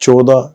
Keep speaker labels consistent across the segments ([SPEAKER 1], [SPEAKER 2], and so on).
[SPEAKER 1] 14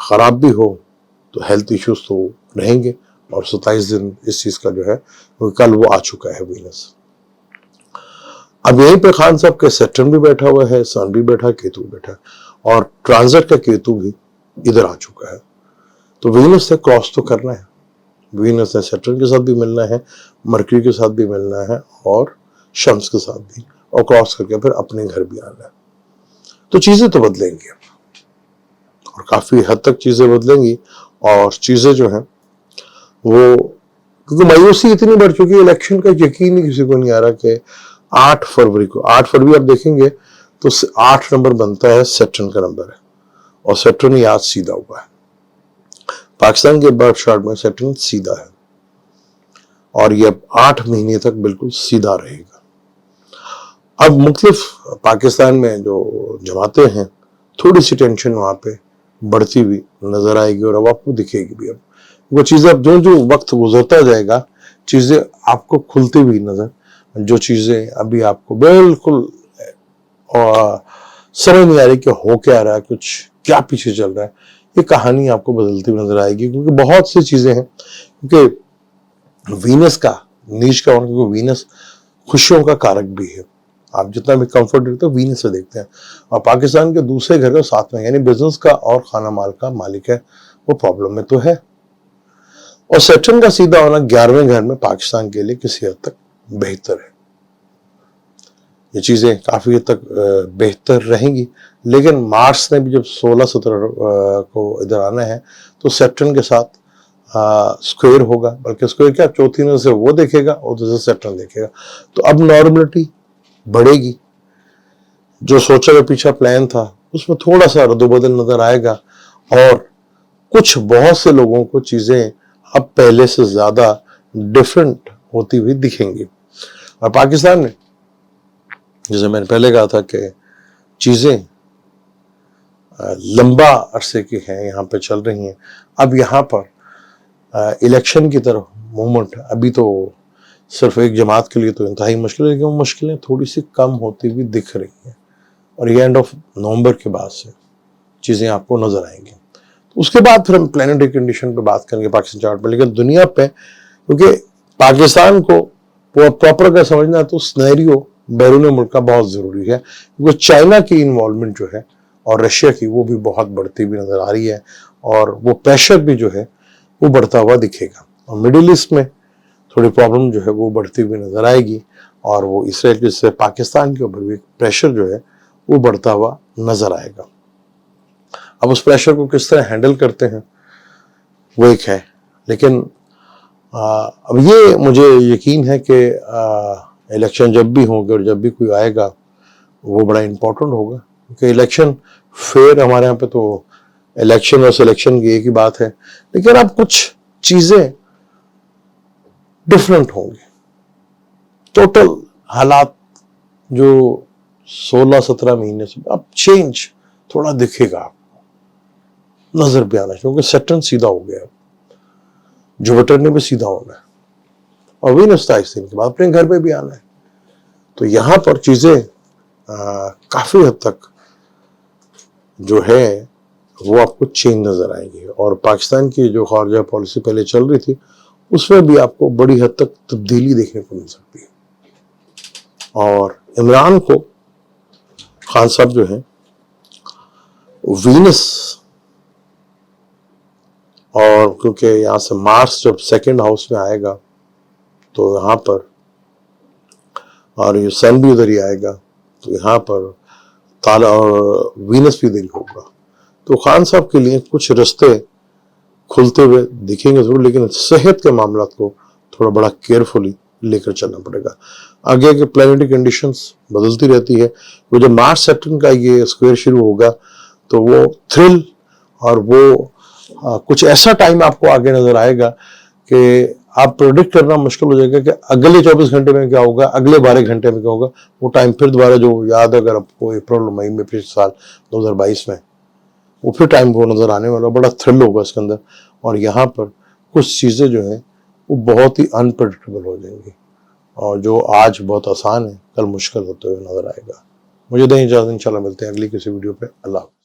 [SPEAKER 1] خراب بھی ہو تو ہیلتھ ایشوز تو رہیں گے. اور 27 دن اس چیز کا جو ہے کل وہ آ چکا ہے وینس. اب یہیں پہ خان صاحب کے سیٹرن بھی بیٹھا ہوا ہے, سن بھی بیٹھا, کیتو بھی بیٹھا ہے, اور ٹرانزٹ کا کیتو بھی ادھر آ چکا ہے. تو وینس سے کراس تو کرنا ہے, وینس نے سیٹرن کے ساتھ بھی ملنا ہے, مرکری کے ساتھ بھی ملنا ہے, اور شمس کے ساتھ بھی, اور کراس کر کے پھر اپنے گھر بھی آنا ہے. تو چیزیں تو بدلیں گی اور کافی حد تک چیزیں بدلیں گی. اور چیزیں جو ہیں وہ, کیونکہ مایوسی اتنی بڑھ چکی ہے, الیکشن کا یقین ہی کسی کو نہیں آ رہا کہ 8 فروری کو, 8 فروری آپ دیکھیں گے تو 8 نمبر بنتا ہے, سیٹرن کا نمبر ہے, اور سیٹرن ہی آج سیدھا ہوا ہے. پاکستان کے برف چارٹ میں سیٹرن سیدھا ہے, اور یہ اب 8 مہینے تک بالکل سیدھا رہے گا. اب مختلف پاکستان میں جو جماعتیں ہیں, تھوڑی سی ٹینشن وہاں پہ بڑھتی ہوئی نظر آئے گی, اور اب آپ کو دکھے گی بھی. اب وہ چیزیں اب جو وقت گزرتا جائے گا, چیزیں آپ کو کھلتی ہوئی نظر, جو چیزیں ابھی آپ کو بالکل سمجھ نہیں آ رہی کہ ہو کیا رہا ہے, کچھ کیا پیچھے چل رہا ہے, یہ کہانی آپ کو بدلتی ہوئی نظر آئے گی. کیونکہ بہت سی چیزیں ہیں, کیونکہ وینس کا نیچ کا ہونا, کیونکہ وینس خوشیوں کا کارک بھی ہے. آپ جتنا بھی کمفرٹ دیکھتے ہو وینس سے دیکھتے ہیں, اور پاکستان کے دوسرے گھر کا ساتھ میں, یعنی بزنس کا اور خانہ مال کا مالک ہے, وہ پرابلم میں تو ہے. اور سیٹرن کا سیدھا ہونا 11ویں گھر میں پاکستان کے لیے کسی حد تک بہتر ہے. یہ چیزیں کافی حد تک بہتر رہیں گی. لیکن مارس نے بھی جب 16-17 کو ادھر آنا ہے تو سیٹرن کے ساتھ سکوئر ہوگا, بلکہ سکوئر کیا, چوتھی نظر سے وہ دیکھے گا اور دوسرے سیٹرن دیکھے گا. تو اب نارملٹی بڑھے گی. جو سوچا ہوا پیچھا پلان تھا اس میں تھوڑا سا رد و بدل نظر آئے گا, اور کچھ بہت سے لوگوں کو چیزیں اب پہلے سے زیادہ ڈیفرنٹ ہوتی ہوئی دکھیں گی. اور پاکستان میں جیسے میں نے پہلے کہا تھا کہ چیزیں لمبا عرصے کی ہیں, یہاں پہ چل رہی ہیں. اب یہاں پر الیکشن کی طرف موومنٹ ابھی تو صرف ایک جماعت کے لیے تو انتہائی مشکل ہے, لیکن وہ مشکلیں تھوڑی سی کم ہوتی ہوئی دکھ رہی ہیں, اور یہ اینڈ آف نومبر کے بعد سے چیزیں آپ کو نظر آئیں گی. اس کے بعد پھر ہم پلانیٹری کنڈیشن پہ بات کریں گے پاکستان چارٹ پہ. لیکن دنیا پہ, کیونکہ پاکستان کو پراپر کا سمجھنا ہے تو سنیریو بیرون ملک کا بہت ضروری ہے, کیونکہ چائنا کی انوالومنٹ جو ہے اور رشیا کی, وہ بھی بہت بڑھتی ہوئی نظر آ رہی ہے, اور وہ پریشر بھی جو ہے وہ بڑھتا ہوا دکھے گا. اور مڈل ایسٹ میں تھوڑی پرابلم جو ہے وہ بڑھتی ہوئی نظر آئے گی, اور وہ اسرائیل سے پاکستان کے اوپر بھی پریشر جو ہے وہ بڑھتا ہوا نظر آئے گا. اب اس پریشر کو کس طرح ہینڈل کرتے ہیں وہ ایک ہے, لیکن اب یہ مجھے یقین ہے کہ الیکشن جب بھی ہوں گے اور جب بھی کوئی آئے گا وہ بڑا امپورٹنٹ ہوگا. کیونکہ الیکشن فیئر ہمارے یہاں پہ تو الیکشن اور سلیکشن کی ایک ہی بات ہے, لیکن اب کچھ چیزیں ڈفرنٹ ہوں گی. ٹوٹل حالات جو 16-17 مہینے سے اب چینج تھوڑا دکھے گا, نظر پہ آنا, کیونکہ سیٹرن سیدھا ہو گیا, جوپیٹر نے بھی سیدھا ہونا ہے, اور وینس 27 دن کے بعد اپنے گھر پہ بھی آنا ہے. تو یہاں پر چیزیں کافی حد تک جو ہے وہ آپ کو چینج نظر آئیں گی. اور پاکستان کی جو خارجہ پالیسی پہلے چل رہی تھی اس میں بھی آپ کو بڑی حد تک تبدیلی دیکھنے کو مل سکتی ہے. اور عمران کو خان صاحب جو ہیں وینس, اور کیونکہ یہاں سے مارس جب سیکنڈ ہاؤس میں آئے گا تو یہاں پر, اور یہ سن بھی ادھر ہی آئے گا تو یہاں پر تالا اور وینس بھی ادھر ہی ہوگا. تو خان صاحب کے لیے کچھ رستے کھلتے ہوئے دکھیں گے ضرور, لیکن صحت کے معاملات کو تھوڑا بڑا کیئرفلی لے کر چلنا پڑے گا. آگے کے پلانیٹری کنڈیشنز بدلتی رہتی ہے. وہ جب مارچ سیپٹمبر کا یہ اسکوئر شروع ہوگا تو وہ تھرل اور وہ کچھ ایسا ٹائم آپ کو آگے نظر آئے گا کہ آپ پریڈکٹ کرنا مشکل ہو جائے گا کہ اگلے 24 گھنٹے میں کیا ہوگا, اگلے 12 گھنٹے میں کیا ہوگا. وہ ٹائم پھر دوبارہ جو یاد اگر آپ کو اپریل مئی میں پچھلے سال 2022 میں وہ پھر ٹائم کو نظر آنے والا, بڑا تھرل ہوگا اس کے اندر. اور یہاں پر کچھ چیزیں جو ہیں وہ بہت ہی انپریڈکٹیبل ہو جائیں گی, اور جو آج بہت آسان ہے کل مشکل ہوتے ہوئے نظر آئے گا. مجھے دیں اجازت, انشاءاللہ ملتے ہیں اگلی کسی ویڈیو پہ. اللہ حافظ.